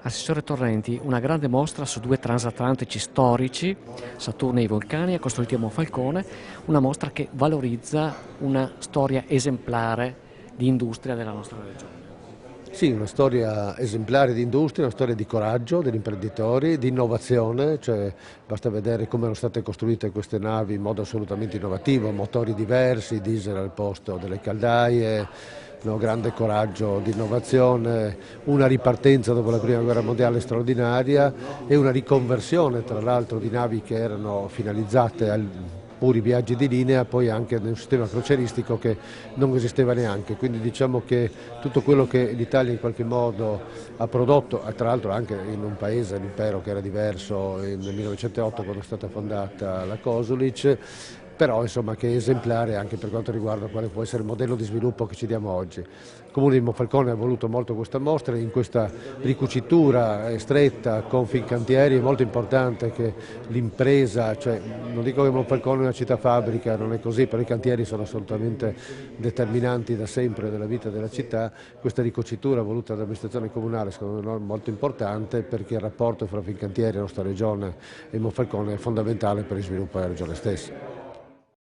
Assessore Torrenti, una grande mostra su due transatlantici storici, Saturno e i vulcani, costruiti a Monfalcone, una mostra che valorizza una storia esemplare di industria della nostra regione. Sì, una storia esemplare di industria, una storia di coraggio degli imprenditori, di innovazione, cioè basta vedere come erano state costruite queste navi in modo assolutamente innovativo, motori diversi, diesel al posto delle caldaie, no, grande coraggio di innovazione, una ripartenza dopo la prima guerra mondiale straordinaria e una riconversione tra l'altro di navi che erano finalizzate al puri viaggi di linea, poi anche nel sistema crocieristico che non esisteva neanche, quindi diciamo che tutto quello che l'Italia in qualche modo ha prodotto, tra l'altro anche in un paese, l'impero che era diverso nel 1908 quando è stata fondata la Kosulic, però insomma che è esemplare anche per quanto riguarda quale può essere il modello di sviluppo che ci diamo oggi. Il Comune di Monfalcone ha voluto molto questa mostra, in questa ricucitura stretta con Fincantieri è molto importante che l'impresa, cioè non dico che Monfalcone è una città fabbrica, non è così, però i cantieri sono assolutamente determinanti da sempre nella vita della città, questa ricucitura voluta dall'amministrazione comunale secondo me è molto importante perché il rapporto fra Fincantieri, la nostra regione e Monfalcone è fondamentale per il sviluppo della regione stessa.